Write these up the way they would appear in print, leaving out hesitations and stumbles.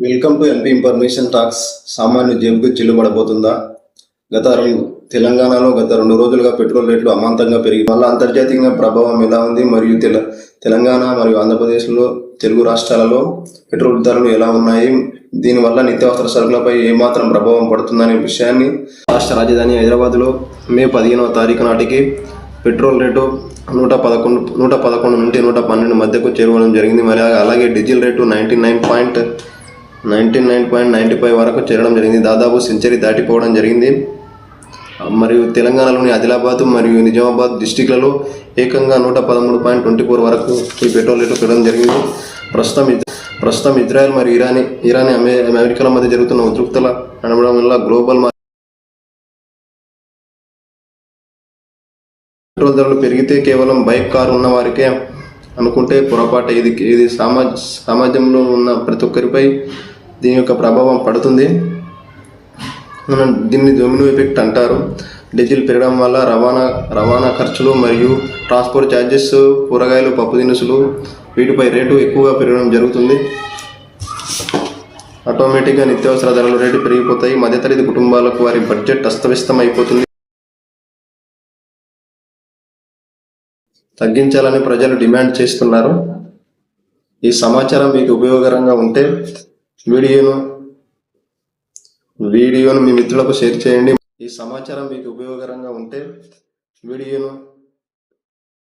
Welcome to MP information talks. సామాన్య జేబుకు చిల్లుబడబోతుందా? తెలంగాణలో గత 2 రోజులుగా పెట్రోల్ రేట్లు అమాంతంగా పెరిగి మళ్ళీ అంతర్జాతీయంగా ప్రభావం ఎలా ఉంది, మరియు తెలంగాణ మరియు ఆంధ్రప్రదేశ్లో, తెలుగు రాష్ట్రాలలో పెట్రోల్ ధరలు ఎలా ఉన్నాయి, దీనివల్ల నిత్యావసర సరుకులపై ఏమాత్రం ప్రభావం పడుతుందనే విషయాన్ని రాష్ట్ర రాజధాని హైదరాబాద్లో మే 15వ తారీఖు నాటికి పెట్రోల్ రేటు 111 నుండి 112 మధ్యకు చేరుకోవడం జరిగింది. మరి అలాగే డీజిల్ రేటు 99.95 వరకు చేరడం జరిగింది. దాదాపు సెంచరీ దాటిపోవడం జరిగింది. మరియు తెలంగాణలోని ఆదిలాబాద్ మరియు నిజామాబాద్ డిస్టిక్లలో ఏకంగా 113.24 వరకు ఈ పెట్రోల్ రేటు పెరగడం జరిగింది. ప్రస్తుతం ఇజ్రాయెల్ మరియు ఇరాన్ అమెరికాల మధ్య జరుగుతున్న ఉద్రిక్తల నడవడం వల్ల గ్లోబల్ పెట్రోల్ ధరలు పెరిగితే కేవలం బైక్, కారు ఉన్న వారికే అనుకుంటే పొరపాటు. ఇది సమాజంలో ఉన్న ప్రతి ఒక్కరిపై దీని యొక్క ప్రభావం పడుతుంది. దీన్ని డొమినో ఎఫెక్ట్ అంటారు. డీజిల్ పెరగడం వల్ల రవాణా ఖర్చులు మరియు ట్రాన్స్పోర్ట్ ఛార్జెస్, కూరగాయలు, పప్పు దినుసులు వీటిపై రేటు ఎక్కువగా పెరగడం జరుగుతుంది. ఆటోమేటిక్గా నిత్యావసర ధరల రేటు పెరిగిపోతాయి. మధ్యతరగతి కుటుంబాలకు వారి బడ్జెట్ అస్తవ్యస్తం అయిపోతుంది. తగ్గించాలని ప్రజలు డిమాండ్ చేస్తున్నారు. ఈ సమాచారం మీకు ఉపయోగకరంగా ఉంటే వీడియోను మీ మిత్రులకు షేర్ చేయండి. ఈ సమాచారం మీకు ఉపయోగకరంగా ఉంటే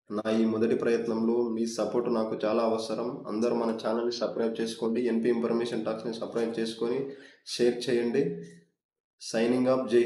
నా ఈ మొదటి ప్రయత్నంలో మీ సపోర్ట్ నాకు చాలా అవసరం. అందరూ మన ఛానల్ని సబ్స్క్రైబ్ చేసుకోండి. ఎన్పీ ఇన్ఫర్మేషన్ టాక్స్ని సబ్స్క్రైబ్ చేసుకొని షేర్ చేయండి. Signing off. జై